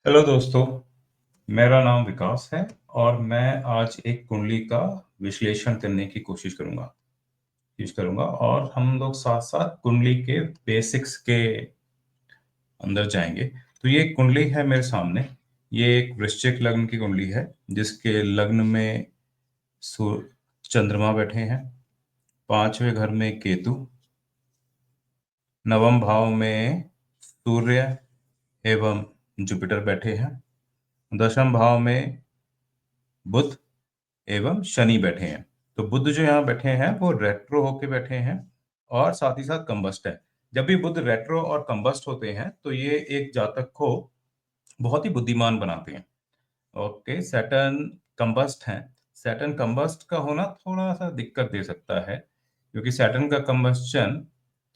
Hello दोस्तों, मेरा नाम विकास है और मैं आज एक कुंडली का विश्लेषण करने की कोशिश करूंगा और हम लोग साथ साथ कुंडली के बेसिक्स के अंदर जाएंगे। तो ये एक कुंडली है मेरे सामने। ये एक वृश्चिक लग्न की कुंडली है जिसके लग्न में चंद्रमा बैठे हैं, पांचवें घर में केतु, नवम भाव में सूर्य एवं जुपिटर बैठे हैं, दशम भाव में बुध एवं शनि बैठे हैं। तो बुध जो यहाँ बैठे हैं वो रेट्रो होके बैठे हैं और साथ ही साथ कंबस्ट है। जब भी बुध रेट्रो और कंबस्ट होते हैं तो ये एक जातक को बहुत ही बुद्धिमान बनाते हैं। ओके, सैटर्न कंबस्ट है। सैटर्न कंबस्ट का होना थोड़ा सा दिक्कत दे सकता है क्योंकि सैटर्न का कंबस्चन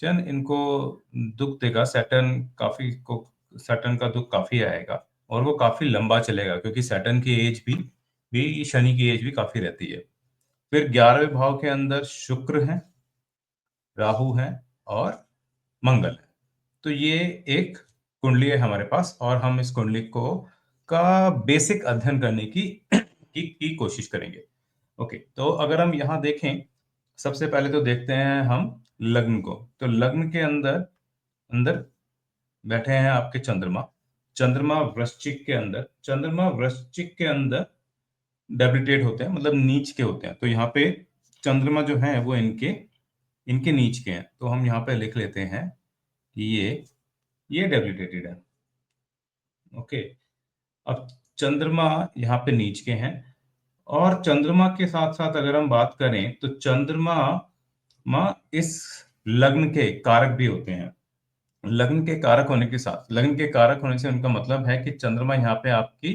चन इनको दुख देगा। सैटर्न का दुख काफी आएगा और वो काफी लंबा चलेगा क्योंकि सैटर्न की एज भी शनि की एज भी काफी रहती है। फिर 11वें भाव के अंदर शुक्र है, राहु है और मंगल है। तो ये एक कुंडली है हमारे पास और हम इस कुंडली को का बेसिक अध्ययन करने की कोशिश करेंगे। ओके, तो अगर हम यहाँ देखें, सबसे पहले तो देखते हैं हम लग्न को। तो लग्न के अंदर अंदर बैठे हैं आपके चंद्रमा। चंद्रमा वृश्चिक के अंदर डेबिलिटेट होते हैं, मतलब नीच के होते हैं। तो यहाँ पे चंद्रमा जो है वो इनके इनके नीच के हैं। तो हम यहाँ पे लिख लेते हैं कि ये डेबिलिटेटेड है। ओके, अब चंद्रमा यहाँ पे नीच के हैं और चंद्रमा के साथ साथ अगर हम बात करें तो चंद्रमा इस लग्न के कारक भी होते हैं। लग्न के कारक होने से उनका मतलब है कि चंद्रमा यहाँ पे आपकी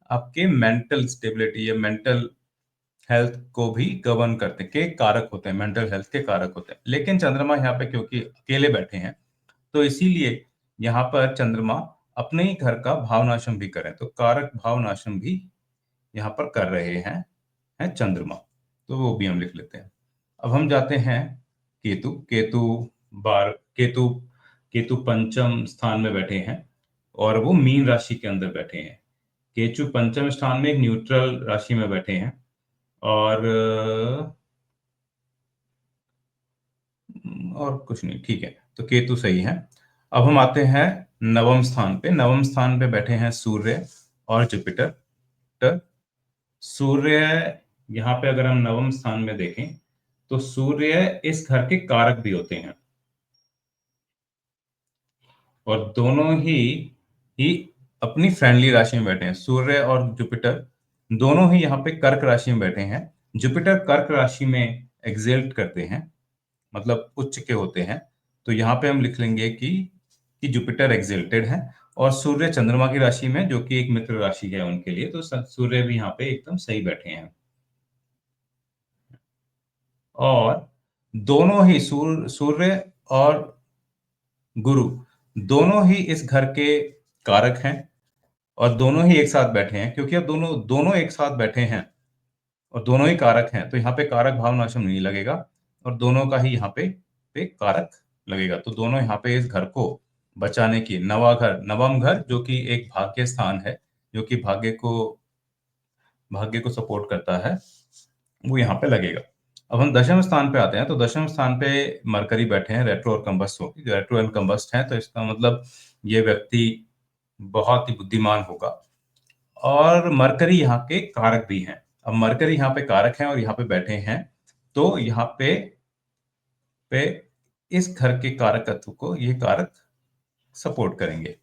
आपके मेंटल स्टेबिलिटी या मेंटल हेल्थ को भी गवर्न करते के कारक होते हैं, मेंटल हेल्थ के कारक होते हैं। लेकिन चंद्रमा यहाँ पे क्योंकि अकेले बैठे हैं तो इसीलिए यहाँ पर चंद्रमा अपने ही घर का भावनाशम भी करें, तो कारक भावनाशम भी यहाँ पर कर रहे हैं चंद्रमा। तो वो भी हम लिख लेते हैं। अब हम जाते हैं केतु। बार केतु केतु पंचम स्थान में बैठे हैं और वो मीन राशि के अंदर बैठे हैं। केतु पंचम स्थान में एक न्यूट्रल राशि में बैठे हैं और और कुछ नहीं, ठीक है। तो केतु सही है। अब हम आते हैं नवम स्थान पे। नवम स्थान पे बैठे हैं सूर्य और जुपिटर। तो सूर्य यहाँ पे अगर हम नवम स्थान में देखें तो सूर्य इस घर के कारक भी होते हैं और दोनों ही अपनी फ्रेंडली राशि में बैठे हैं। सूर्य और जुपिटर दोनों ही यहाँ पे कर्क राशि में बैठे हैं। जुपिटर कर्क राशि में एग्जिल्ट करते हैं, मतलब उच्च के होते हैं। तो यहाँ पे हम लिख लेंगे कि जुपिटर एग्जिल्टेड है और सूर्य चंद्रमा की राशि में, जो कि एक मित्र राशि है उनके लिए। तो सूर्य भी यहाँ पे एकदम सही बैठे हैं। और दोनों ही सूर्य और गुरु दोनों ही इस घर के कारक हैं और दोनों ही एक साथ बैठे हैं। क्योंकि अब दोनों दोनों एक साथ बैठे हैं और दोनों ही कारक हैं तो यहाँ पे कारक भाव नाशम नहीं लगेगा और दोनों का ही यहाँ पे कारक लगेगा। तो दोनों यहाँ पे इस घर को बचाने की नवम घर जो कि एक भाग्य स्थान है, जो कि भाग्य को सपोर्ट करता है, वो यहाँ पे लगेगा। अब हम दशम स्थान पे आते हैं। तो दशम स्थान पे मरकरी बैठे हैं, रेट्रो और कंबस्ट होगी, रेट्रो एंड कंबस्ट है। तो इसका मतलब ये व्यक्ति बहुत ही बुद्धिमान होगा और मरकरी यहाँ के कारक भी हैं। अब मरकरी यहाँ पे कारक हैं और यहाँ पे बैठे हैं तो यहाँ पे इस घर के कारकत्व को ये कारक सपोर्ट करेंगे।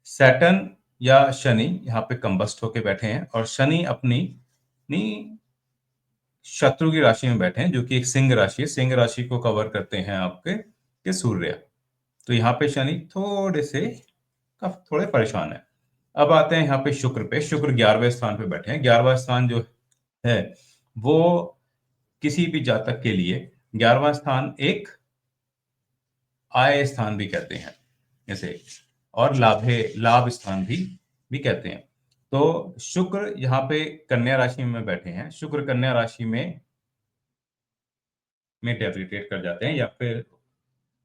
सैटर्न या शनि यहाँ पे कंबस्ट होके बैठे हैं और शनि अपनी शत्रु की राशि में बैठे हैं, जो कि एक सिंह राशि है। सिंह राशि को कवर करते हैं आपके के सूर्य। तो यहाँ पे शनि थोड़े परेशान है। अब आते हैं यहाँ पे शुक्र पे। शुक्र 11वें स्थान पे बैठे हैं। 11वां स्थान जो है वो किसी भी जातक के लिए 11वां स्थान एक आय स्थान भी कहते हैं जैसे, और लाभ स्थान भी कहते हैं। तो शुक्र यहाँ पे कन्या राशि में बैठे हैं। शुक्र कन्या राशि में डेबिलिटेट कर जाते हैं या फिर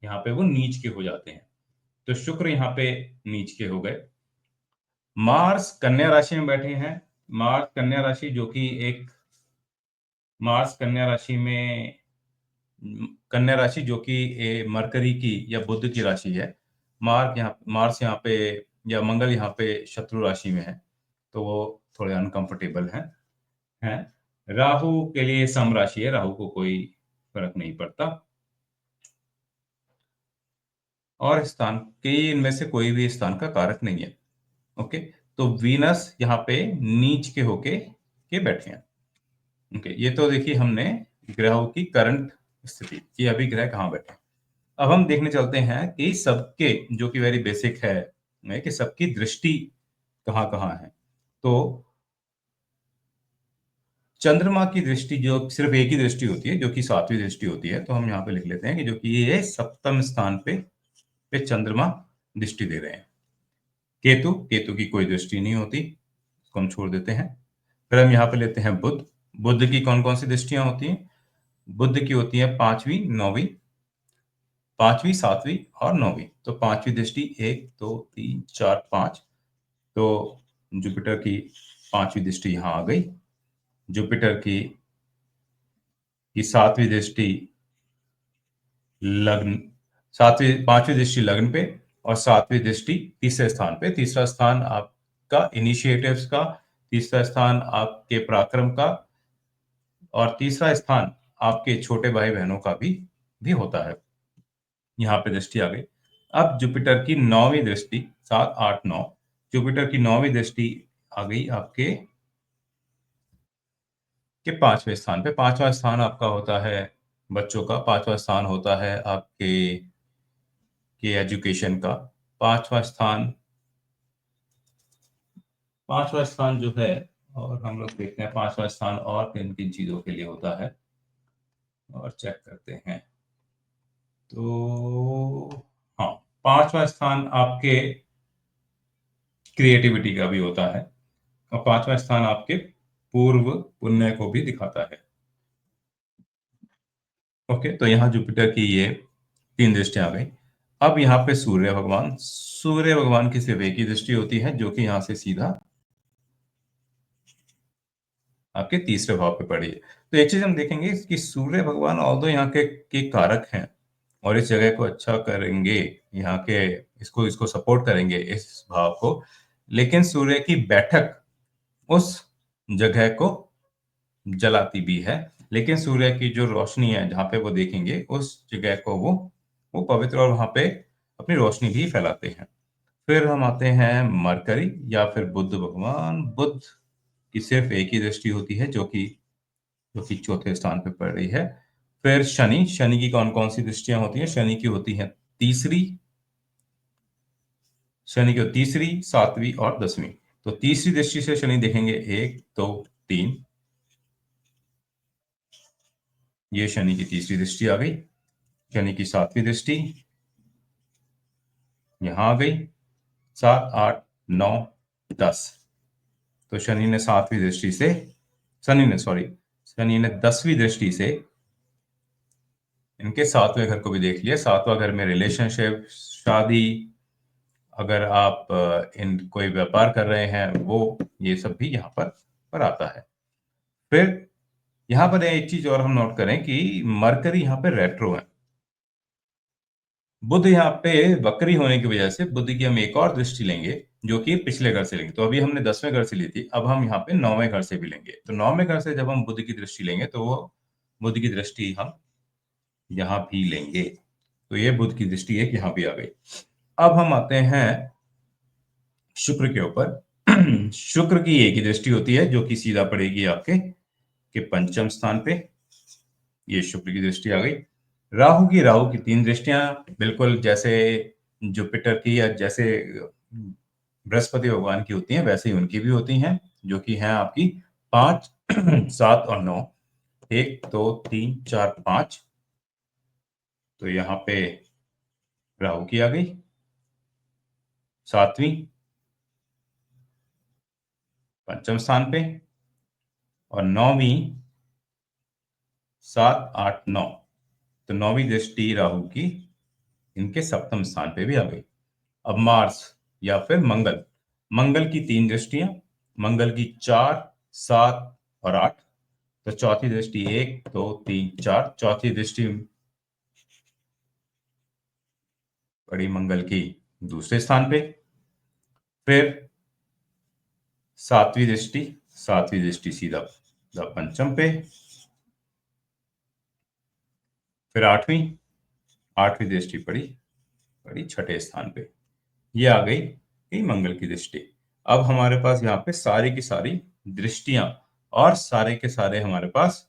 यहाँ पे वो नीच के हो जाते हैं। तो शुक्र यहाँ पे नीच के हो गए। मार्स कन्या राशि में बैठे हैं। मार्स कन्या राशि जो कि एक मार्स कन्या राशि में कन्या राशि जो कि मरकरी की या बुध की राशि है। मार्स यहाँ पे या मंगल यहाँ पे शत्रु राशि में है, तो वो थोड़े अनकंफर्टेबल हैं। राहु के लिए सम राशि है, राहु को कोई फर्क नहीं पड़ता। और स्थान के इनमें से कोई भी स्थान का कारक नहीं है। ओके, तो वीनस यहाँ पे नीच के होके के बैठे हैं। ओके, ये तो देखिए हमने ग्रहों की करंट स्थिति कि अभी ग्रह कहाँ बैठे हैं। अब हम देखने चलते हैं कि सबके जो कि वेरी बेसिक है कि सबकी दृष्टि कहाँ कहाँ है। तो चंद्रमा की दृष्टि जो सिर्फ एक ही दृष्टि होती है, जो कि सातवीं दृष्टि होती है, तो हम यहाँ पे लिख लेते हैं कि जो कि ये सप्तम स्थान पे चंद्रमा दृष्टि दे रहे हैं। केतु केतु की कोई दृष्टि नहीं होती, इसको हम छोड़ देते हैं। फिर हम यहाँ पे लेते हैं बुध। बुध की कौन कौन सी दृष्टियां होती हैं? बुध की होती है पांचवी, नौवीं, पांचवी, सातवीं और नौवीं। तो पांचवी दृष्टि एक, दो, तीन, चार, पांच। तो जुपिटर की पांचवी दृष्टि यहाँ आ गई। जुपिटर की सातवीं दृष्टि लग्न, सातवीं पांचवी दृष्टि लग्न पे, और सातवीं दृष्टि तीसरे स्थान पे। तीसरा स्थान आपका इनिशिएटिव्स का, तीसरा स्थान आपके पराक्रम का, और तीसरा स्थान आपके छोटे भाई बहनों का भी होता है। यहाँ पे दृष्टि आ गई। अब जुपिटर की नौवीं दृष्टि, सात, आठ, नौ, जुपिटर की नौवीं दृष्टि आ गई आपके के पांचवें स्थान पे। पांचवा स्थान आपका होता है बच्चों का, पांचवा स्थान होता है आपके के एजुकेशन का। पांचवा स्थान पांचवा स्थान जो है, और हम लोग देखते हैं पांचवा स्थान और किन किन चीजों के लिए होता है, और चेक करते हैं। तो हाँ, पांचवा स्थान आपके क्रिएटिविटी का भी होता है, और पांचवा स्थान आपके पूर्व पुण्य को भी दिखाता है। ओके, तो यहाँ जुपिटर की ये तीन दृष्टियां आ गई। अब यहाँ पे सूर्य भगवान की सिर्फ एक ही दृष्टि होती है, जो कि यहाँ से सीधा आपके तीसरे भाव पे पड़ी है। तो एक चीज हम देखेंगे कि सूर्य भगवान ऑल्दो यहाँ के कारक हैं और इस जगह को अच्छा करेंगे, यहाँ के इसको इसको सपोर्ट करेंगे इस भाव को, लेकिन सूर्य की बैठक उस जगह को जलाती भी है। लेकिन सूर्य की जो रोशनी है जहाँ पे वो देखेंगे उस जगह को वो पवित्र और वहां पे अपनी रोशनी भी फैलाते हैं। फिर हम आते हैं मरकरी या फिर बुध भगवान। बुध की सिर्फ एक ही दृष्टि होती है, जो कि चौथे स्थान पे पड़ रही है। फिर शनि शनि की कौन कौन सी दृष्टियां होती हैं? शनि की होती है तीसरी, शनि की तीसरी, सातवीं और दसवीं। तो तीसरी दृष्टि से शनि देखेंगे, एक, दो, तीन। ये शनि की तीसरी दृष्टि आ गई। शनि की सातवीं दृष्टि यहां आ गई, सात, आठ, नौ, दस। तो शनि ने 10वीं दृष्टि से इनके सातवें घर को भी देख लिया। सातवां घर में रिलेशनशिप, शादी, अगर आप इन कोई व्यापार कर रहे हैं वो, ये सब भी यहाँ पर आता है। फिर यहाँ पर एक चीज और हम नोट करें कि मरकरी यहाँ पे रेट्रो है। बुध यहाँ पे वक्री होने की वजह से बुध की हम एक और दृष्टि लेंगे, जो कि पिछले घर से लेंगे। तो अभी हमने 10वें घर से ली थी, अब हम यहाँ पे 9वें घर से भी लेंगे। तो 9वें घर से जब हम बुध की दृष्टि लेंगे तो वो बुध की दृष्टि हम यहाँ भी लेंगे। तो ये बुध की दृष्टि एक यहाँ भी आ गई। अब हम आते हैं शुक्र के ऊपर। शुक्र की एक ही दृष्टि होती है, जो कि सीधा पड़ेगी आपके के पंचम स्थान पे। ये शुक्र की दृष्टि आ गई। राहु की तीन दृष्टियां, बिल्कुल जैसे जुपिटर की या जैसे बृहस्पति भगवान की होती हैं, वैसे ही उनकी भी होती हैं, जो कि हैं आपकी पांच, सात और नौ। एक, दो, तीन, चार, पांच। तो यहाँ पे राहु की आ गई सातवीं, पंचम स्थान पे, और नौवीं, सात, आठ, नौ। तो नौवीं दृष्टि राहु की इनके सप्तम स्थान पे भी आ गई। अब मार्स या फिर मंगल, मंगल की 3 दृष्टियां, मंगल की 4, 7 और 8। तो चौथी दृष्टि 1, 2, 3, 4, चौथी दृष्टि पड़ी मंगल की दूसरे स्थान पे। फिर सातवीं दृष्टि सीधा पंचम पे। फिर आठवीं दृष्टि पड़ी पड़ी छठे स्थान पे। ये आ गई मंगल की दृष्टि। अब हमारे पास यहाँ पे सारी की सारी दृष्टियां और सारे के सारे हमारे पास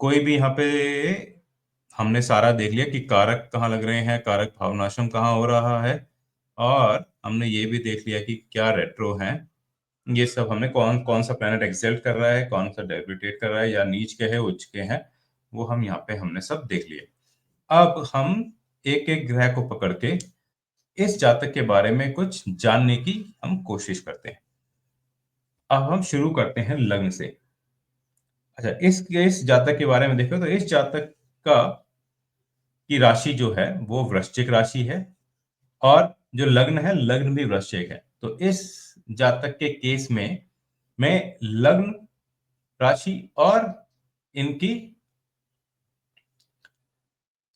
कोई भी यहाँ पे हमने सारा देख लिया कि कारक कहाँ लग रहे हैं, कारक भावनाशम कहाँ हो रहा है, और हमने ये भी देख लिया कि क्या रेट्रो है। ये सब हमने कौन कौन सा प्लेनेट एक्सल्ट कर रहा है, कौन सा डेबिलिटेट कर रहा है, या नीच के है उच्च के हैं, वो हम यहाँ पे हमने सब देख लिए। अब हम एक एक ग्रह को पकड़ के इस जातक के बारे में कुछ जानने की हम कोशिश करते हैं। अब हम शुरू करते हैं लग्न से। अच्छा, इस जातक के बारे में देखो तो इस जातक का की राशि जो है वो वृश्चिक राशि है, और जो लग्न है, लग्न भी वृश्चिक है। तो इस जातक के केस में मैं लग्न राशि और इनकी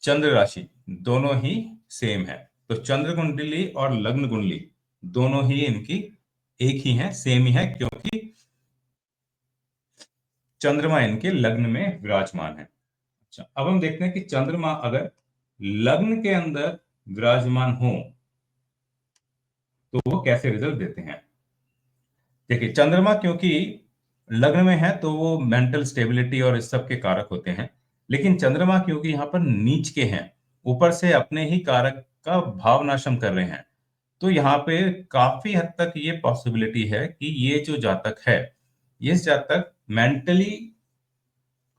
चंद्र राशि दोनों ही सेम है। तो चंद्र कुंडली और लग्न कुंडली दोनों ही इनकी एक ही है, सेम ही है, क्योंकि चंद्रमा इनके लग्न में विराजमान है। अच्छा, अब हम देखते हैं कि चंद्रमा अगर लग्न के अंदर विराजमान हो तो वो कैसे रिजल्ट देते हैं। देखिए, चंद्रमा क्योंकि लग्न में है तो वो मेंटल स्टेबिलिटी और इस सब के कारक होते हैं। लेकिन चंद्रमा क्योंकि यहाँ पर नीच के हैं, ऊपर से अपने ही कारक का भाव नाशम कर रहे हैं, तो यहाँ पे काफी हद तक ये पॉसिबिलिटी है कि ये जो जातक है, ये जातक मेंटली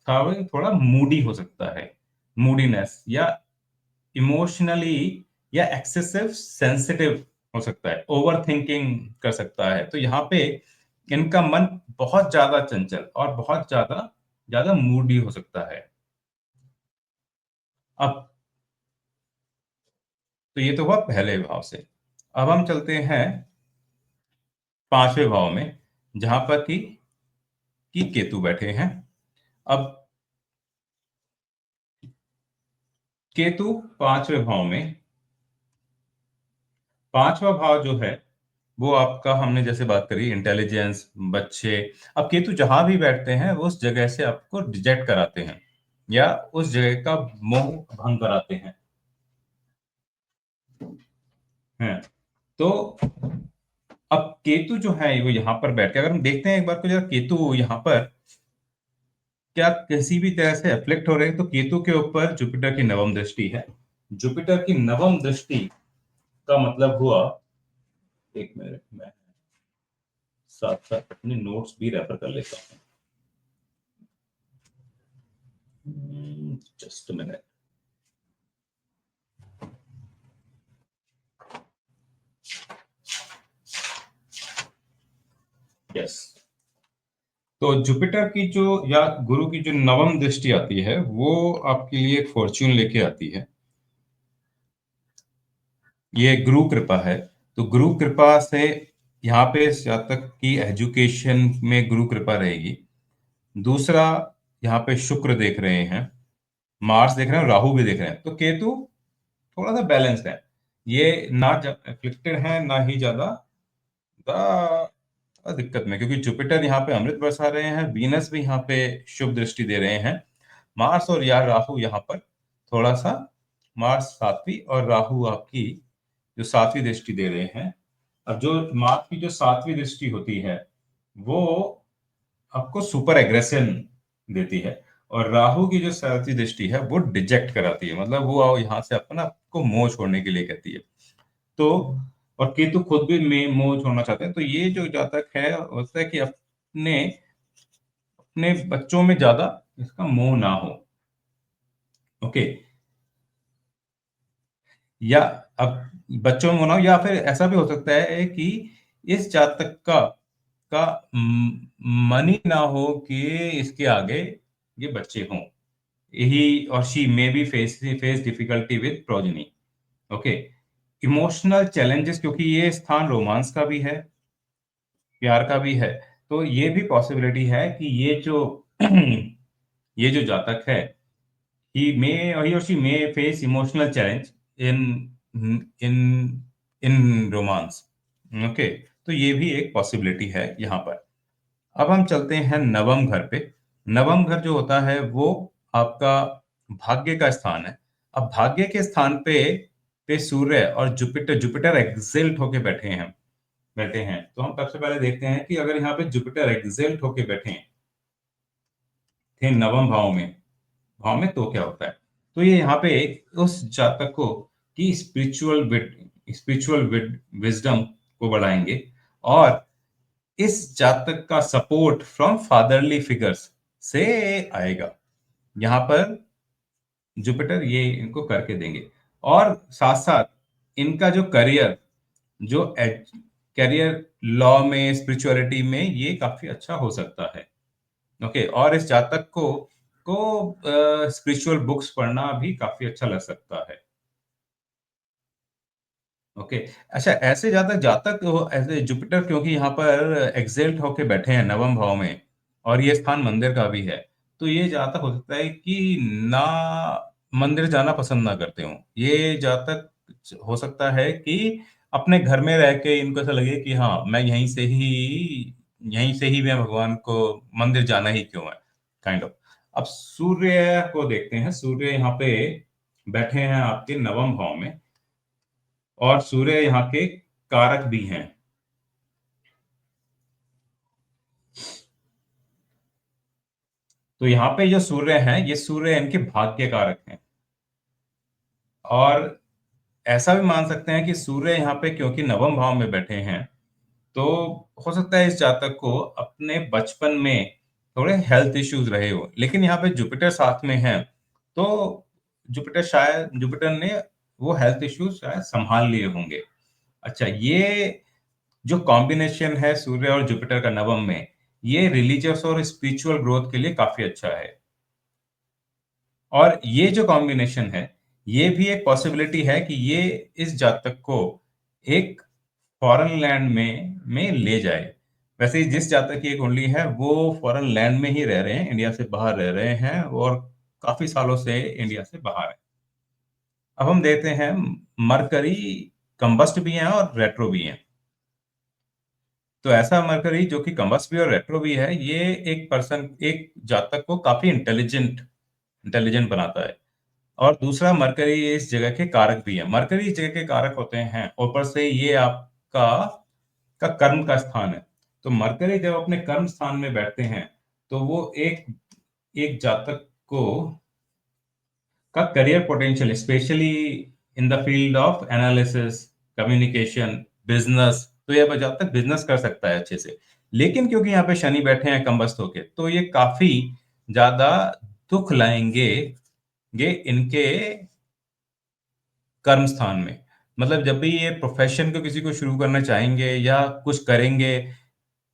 थोड़ा मूडी हो सकता है, मूडीनेस, या इमोशनली या एक्सेसिव सेंसिटिव हो सकता है, ओवर थिंकिंग कर सकता है। तो यहाँ पे इनका मन बहुत ज्यादा चंचल और बहुत ज्यादा ज्यादा मूडी हो सकता है। अब तो ये तो हुआ पहले भाव से। अब हम चलते हैं पांचवें भाव में, जहां पर कि केतु बैठे हैं। अब केतु पांचवें भाव में, पांचवा भाव जो है वो आपका, हमने जैसे बात करी इंटेलिजेंस, बच्चे। अब केतु जहां भी बैठते हैं वो उस जगह से आपको रिजेक्ट कराते हैं, या उस जगह का मोह भंग कराते हैं। तो अब केतु जो है वो यहाँ पर बैठ के, अगर हम देखते हैं एक बार को जरा, केतु यहाँ पर क्या किसी भी तरह से अफ्लिक्ट हो रहे हैं, तो केतु के ऊपर जुपिटर की नवम दृष्टि है। जुपिटर की नवम दृष्टि का मतलब हुआ, एक मिनट में साथ साथ अपने नोट्स भी रेफर कर लेता हूँ, जस्ट मिनट। यस, तो जुपिटर की जो, या गुरु की जो नवम दृष्टि आती है, वो आपके लिए एक फॉर्च्यून लेके आती है। ये गुरु कृपा है। तो गुरु कृपा से यहाँ पे इस जातक की एजुकेशन में गुरु कृपा रहेगी। दूसरा, यहाँ पे शुक्र देख रहे हैं, मार्स देख रहे हैं, राहु भी देख रहे हैं। तो केतु थोड़ा सा बैलेंस्ड है, ये ना एफ्लिक्टेड है ना ही ज्यादा दिक्कत में, क्योंकि जुपिटर यहाँ पे अमृत बरसा रहे हैं, वीनस भी यहाँ पे शुभ दृष्टि दे रहे हैं। मार्स और यार राहु यहाँ पर थोड़ा सा, मार्स सातवीं और राहु आपकी जो सातवीं दृष्टि दे रहे हैं। अब जो मार्स की जो सातवीं दृष्टि होती है वो आपको सुपर एग्रेशन देती है, और राहु की जो सातवीं दृष्टि है वो डिजेक्ट कराती है, मतलब वो यहाँ से अपना आपको मोह छोड़ने के लिए कहती है। तो और केतु खुद भी में मोह छोड़ना चाहते हैं। तो ये जो जातक है होता है कि अपने अपने बच्चों में ज्यादा इसका मोह ना हो। ओके, या अब बच्चों में होना हो, या फिर ऐसा भी हो सकता है कि इस जातक का मन ही ना हो कि इसके आगे ये बच्चे हों। ही और she may be face difficulty with progeny. Okay, emotional challenges, क्योंकि ये स्थान रोमांस का भी है, प्यार का भी है, तो ये भी पॉसिबिलिटी है कि ये जो जातक है, he or she may face emotional challenge in in romance. Okay, तो ये भी एक पॉसिबिलिटी है यहाँ पर। अब हम चलते हैं नवम घर पे। नवम घर जो होता है वो आपका भाग्य का स्थान है। अब भाग्य के स्थान पे सूर्य और जुपिटर जुपिटर एक्सिल्ट होके बैठे हैं। तो हम सबसे पहले देखते हैं कि अगर यहाँ पे जुपिटर एक्सिल्ट होके बैठे थे नवम भाव में तो क्या होता है। तो ये यहाँ पे उस जातक को की स्पिरिचुअल विजडम को बढ़ाएंगे, और इस जातक का सपोर्ट फ्रॉम फादरली फिगर्स से आएगा। यहाँ पर जुपिटर ये इनको करके देंगे, और साथ साथ इनका जो करियर लॉ में, स्पिरिचुअलिटी में ये काफी अच्छा हो सकता है। ओके, और इस जातक को स्पिरिचुअल बुक्स पढ़ना भी काफी अच्छा लग सकता है। ओके, अच्छा, ऐसे जातक जातक ऐसे जुपिटर क्योंकि यहाँ पर एक्सेल्ट होके बैठे हैं नवम भाव में, और ये स्थान मंदिर का भी है, तो ये जातक हो सकता है कि ना मंदिर जाना पसंद ना करते हो। ये जातक हो सकता है कि अपने घर में रह के इनको ऐसा लगे कि हाँ, मैं यहीं से ही मैं भगवान को मंदिर जाना ही क्यों है, काइंड ऑफ। अब सूर्य को देखते हैं। सूर्य यहाँ पे बैठे हैं आपके नवम भाव में, और सूर्य यहाँ के कारक भी हैं। तो यहाँ पे जो सूर्य हैं, ये सूर्य इनके भाग्य कारक हैं। और ऐसा भी मान सकते हैं कि सूर्य यहाँ पे क्योंकि नवम भाव में बैठे हैं, तो हो सकता है इस जातक को अपने बचपन में थोड़े हेल्थ इश्यूज रहे हो, लेकिन यहाँ पे जुपिटर साथ में है, तो जुपिटर ने वो हेल्थ इश्यूज शायद संभाल लिए होंगे। अच्छा, ये जो कॉम्बिनेशन है सूर्य और जुपिटर का नवम में, ये रिलीजियस और स्पिरिचुअल ग्रोथ के लिए काफी अच्छा है। और ये जो कॉम्बिनेशन है, ये भी एक पॉसिबिलिटी है कि ये इस जातक को एक फॉरेन लैंड में ले जाए। वैसे ही जिस जातक की एक कुंडली है वो फॉरेन लैंड में ही रह रहे हैं, इंडिया से बाहर रह रहे हैं, और काफी सालों से इंडिया से बाहर है। अब हम देखते हैं, मरकरी कंबस्ट भी हैं और रेट्रो भी हैं। तो ऐसा मरकरी जो कि कंबस्ट भी और रेट्रो भी है, ये एक जातक को काफी इंटेलिजेंट बनाता है। और दूसरा, मरकरी इस जगह के कारक भी है। मरकरी इस जगह के कारक होते हैं, ऊपर से ये आपका कर्म का स्थान है। तो मरकरी जब अपने कर्म स्थान में बैठते हैं, तो वो एक एक जातक को का career potential, specially in the field of analysis, communication, business, तो ये जातक बिजनेस कर सकता है अच्छे से। लेकिन क्योंकि यहाँ पे शनि बैठे हैं कंबस्त होके, तो ये काफी ज्यादा दुख लाएंगे इनके कर्म स्थान में। मतलब जब भी ये प्रोफेशन को किसी को शुरू करना चाहेंगे या कुछ करेंगे,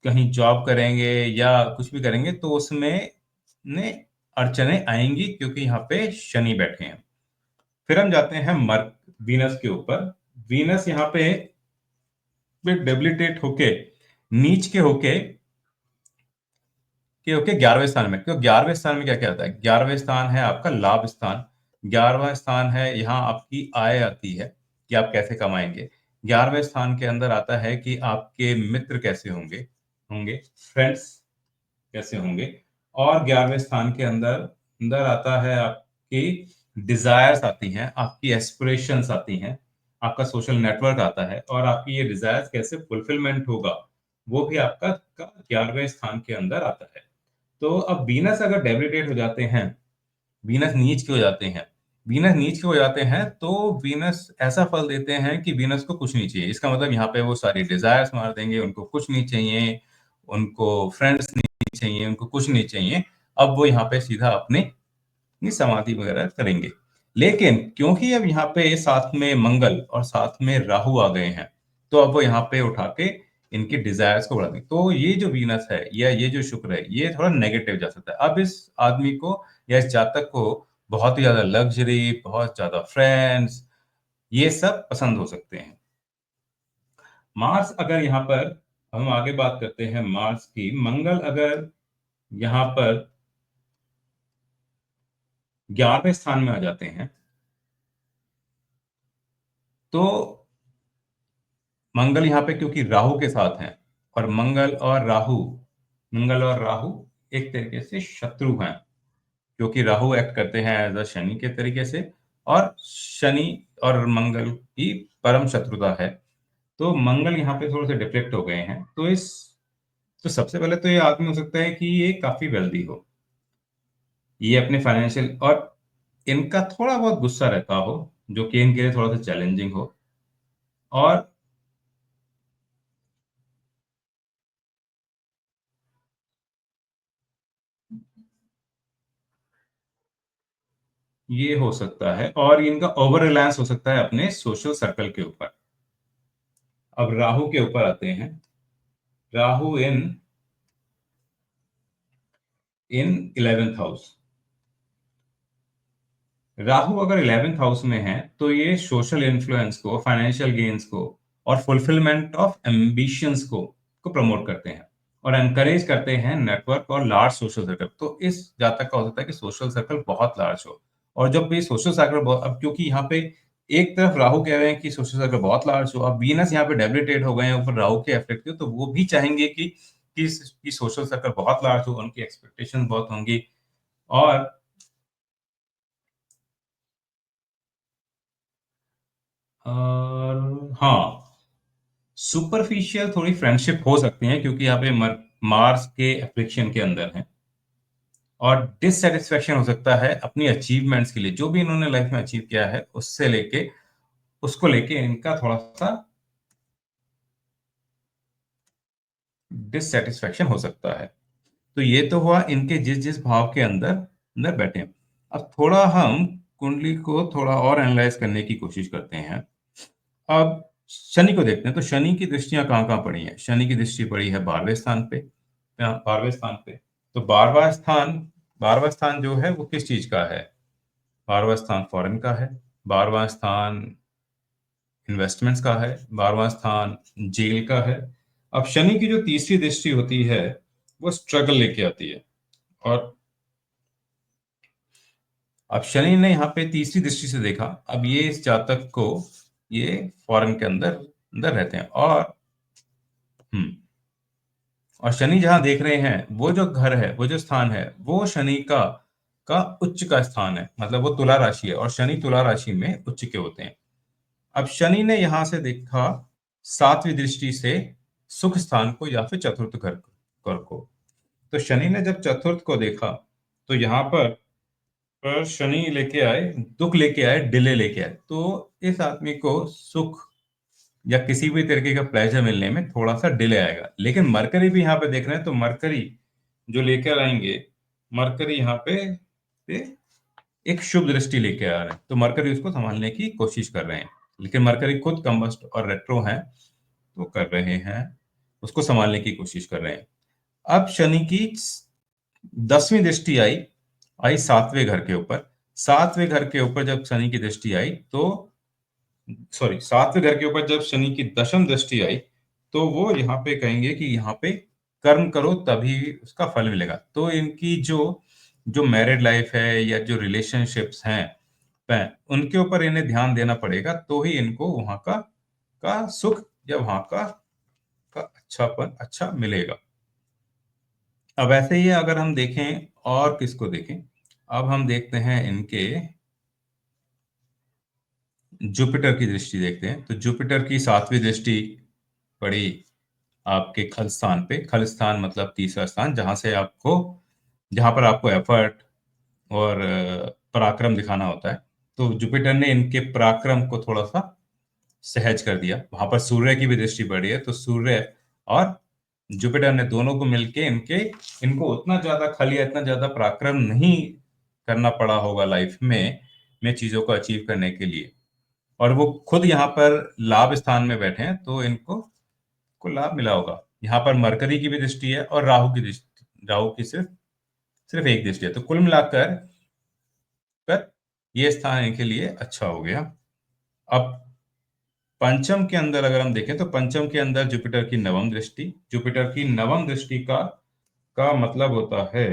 कहीं जॉब करेंगे या कुछ भी करेंगे, तो उसमें ने अड़चने आएंगी, क्योंकि यहाँ पे शनि बैठे हैं। फिर हम जाते हैं वीनस के ऊपर। वीनस यहाँ पे डेबिलिटेट होके, नीच के होके 11वें स्थान में। क्यों 11वें स्थान में क्या क्या आता है? 11वें स्थान है आपका लाभ स्थान। 11वां स्थान है, यहाँ आपकी आय आती है कि आप कैसे कमाएंगे। 11वें स्थान के अंदर आता है कि आपके मित्र कैसे होंगे होंगे फ्रेंड्स कैसे होंगे। और 11वें स्थान के अंदर अंदर आता है आपकी डिजायर्स आती हैं, आपकी एस्पिरेशंस आती हैं, आपका सोशल नेटवर्क आता है, और आपकी ये डिजायर्स कैसे फुलफिलमेंट होगा, वो भी आपका 11वें स्थान के अंदर आता है। तो अब वीनस अगर डेबिलिटेट हो जाते हैं, वीनस नीच के हो जाते हैं, वीनस नीच के हो जाते हैं, तो वीनस ऐसा फल देते हैं कि वीनस को कुछ नहीं चाहिए। इसका मतलब यहाँ पे वो सारी डिजायर्स मार देंगे, उनको कुछ नहीं चाहिए, उनको फ्रेंड्स नहीं चाहिए, उनको कुछ नहीं चाहिए। अब वो यहाँ पे सीधा अपनी समाधि वगैरह करेंगे। लेकिन क्योंकि अब यहाँ पे साथ में मंगल और साथ में राहु आ गए हैं, तो अब वो यहाँ पे उठा के इनकी डिजायर्स को बढ़ा देंगे। तो ये जो वीनस है या ये जो शुक्र है, ये थोड़ा नेगेटिव जा सकता है। अब इस आदमी को या इस जातक को बहुत ही ज्यादा लग्जरी, बहुत ज्यादा फ्रेंड्स, ये सब पसंद हो सकते हैं। मार्स अगर यहाँ पर हम आगे बात करते हैं मार्स की, मंगल अगर यहाँ पर 11वें स्थान में आ जाते हैं, तो मंगल यहाँ पे क्योंकि राहु के साथ हैं, और मंगल और राहु एक तरीके से शत्रु हैं, क्योंकि राहु एक्ट करते हैं एज अ शनि के तरीके से, और शनि और मंगल की परम शत्रुता है। तो मंगल यहाँ पे थोड़े से डिफ्लेक्ट हो गए हैं, तो सबसे पहले तो ये आदमी हो सकता है कि ये काफी वेल्दी हो, ये अपने फाइनेंशियल, और इनका थोड़ा बहुत गुस्सा रहता हो, जो कि इनके लिए थोड़ा सा चैलेंजिंग हो, और ये हो सकता है, और इनका ओवर रिलायंस हो सकता है अपने सोशल सर्कल के ऊपर। अब राहु के ऊपर आते हैं। राहु इन 11th हाउस। राहु अगर 11th हाउस में है तो ये सोशल इन्फ्लुएंस को, फाइनेंशियल गेन्स को, और फुलफिलमेंट ऑफ एम्बिशंस को प्रमोट करते हैं, और एनकरेज करते हैं नेटवर्क और लार्ज सोशल सर्कल। तो इस जातक का हो सकता है कि सोशल सर्कल बहुत लार्ज हो, और जब ये सोशल सर्कल बहुत, अब क्योंकि यहाँ पे एक तरफ राहु कह रहे हैं कि सोशल सर्कल बहुत लार्ज हो, अब वीनस यहाँ पे डेबिलिटेट हो गए हैं ऊपर राहु के इफेक्ट के, तो वो भी चाहेंगे कि सोशल सर्कल बहुत लार्ज हो, उनकी एक्सपेक्टेशन बहुत होंगी। और हाँ, सुपरफिशियल थोड़ी फ्रेंडशिप हो सकती है, क्योंकि यहाँ पे मार्स के एफ्लिक्शन के अंदर है, और डिससेटिस्फेक्शन हो सकता है अपनी अचीवमेंट्स के लिए, जो भी इन्होंने लाइफ में अचीव किया है उससे लेके, उसको लेके इनका थोड़ा सा डिससेटिस्फेक्शन हो सकता है। तो ये तो हुआ इनके जिस जिस भाव के अंदर अंदर बैठे हैं। अब थोड़ा हम कुंडली को थोड़ा और एनालाइज करने की कोशिश करते हैं। अब शनि को देखते हैं, तो शनि की दृष्टियां कहाँ कहाँ पड़ी हैं। शनि की दृष्टि पड़ी है 12वें स्थान पे, 12वें स्थान पे। तो 12वां स्थान जो है वो किस चीज का है? 12वां स्थान फॉरेन का है, 12वां स्थान इन्वेस्टमेंट्स का है, 12वां स्थान जेल का है। अब शनि की जो तीसरी दृष्टि होती है वो स्ट्रगल लेके आती है, और अब शनि ने यहाँ पे तीसरी दृष्टि से देखा। अब ये इस जातक को, ये फॉरेन के अंदर अंदर रहते हैं, हम्म और शनि जहां देख रहे हैं, वो जो घर है, वो जो स्थान है, वो शनि का उच्च का स्थान है, मतलब वो तुला राशि है, और शनि तुला राशि में उच्च के होते हैं। अब शनि ने यहां से देखा 7वीं दृष्टि से सुख स्थान को या फिर चतुर्थ घर को। तो शनि ने जब चतुर्थ को देखा, तो यहाँ पर शनि लेके आए, दुख लेके आए, डिले लेके आए। तो इस आदमी को सुख या किसी भी तरीके का प्लेजर मिलने में थोड़ा सा डिले आएगा। लेकिन मरकरी भी यहाँ पे देख रहे हैं, तो मरकरी जो लेकर आएंगे, मरकरी यहाँ पे एक शुभ दृष्टि लेके आ रहे हैं, तो मरकरी उसको संभालने की कोशिश कर रहे हैं। लेकिन मरकरी खुद कंबस्ट और रेट्रो हैं, तो कर रहे हैं, उसको संभालने की कोशिश कर रहे हैं। अब शनि की 10वीं दृष्टि आई, 7वें घर के ऊपर। 7वें घर के ऊपर जब शनि की दृष्टि आई, तो सॉरी, 7वें घर के ऊपर जब शनि की दशम दृष्टि आई, तो वो यहाँ पे कहेंगे कि यहाँ पे कर्म करो तभी उसका फल मिलेगा। तो इनकी जो जो मैरिड लाइफ है या जो रिलेशनशिप्स हैं, उनके ऊपर इन्हें ध्यान देना पड़ेगा, तो ही इनको वहां का सुख या वहां का अच्छापन अच्छा मिलेगा। अब ऐसे ही अगर हम देखें, और किसको देखें, अब हम देखते हैं इनके जुपिटर की दृष्टि देखते हैं। तो जुपिटर की 7वीं दृष्टि पड़ी आपके खल स्थान पे। खल स्थान मतलब तीसरा स्थान, जहां पर आपको एफर्ट और पराक्रम दिखाना होता है। तो जुपिटर ने इनके पराक्रम को थोड़ा सा सहज कर दिया। वहां पर सूर्य की भी दृष्टि पड़ी है, तो सूर्य और जुपिटर ने दोनों को मिलके इनको उतना ज्यादा खल या इतना ज्यादा पराक्रम नहीं करना पड़ा होगा लाइफ में चीजों को अचीव करने के लिए। और वो खुद यहाँ पर लाभ स्थान में बैठे हैं, तो इनको को लाभ मिला होगा। यहाँ पर मरकरी की भी दृष्टि है, और राहु की सिर्फ सिर्फ एक दृष्टि है। तो कुल मिलाकर ये स्थान इनके लिए अच्छा हो गया। अब पंचम के अंदर अगर हम देखें तो पंचम के अंदर जुपिटर की नवम दृष्टि, जुपिटर की नवम दृष्टि का मतलब होता है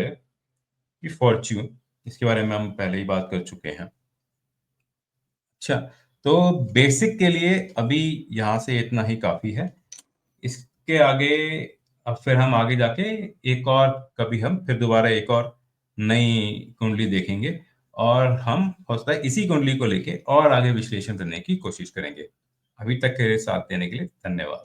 कि फॉर्च्यून। इसके बारे में हम पहले ही बात कर चुके हैं। अच्छा, तो बेसिक के लिए अभी यहाँ से इतना ही काफी है। इसके आगे अब फिर हम आगे जाके एक और कभी हम फिर दोबारा एक और नई कुंडली देखेंगे और हम हो सकता है इसी कुंडली को लेके और आगे विश्लेषण करने की कोशिश करेंगे। अभी तक के साथ देने के लिए धन्यवाद।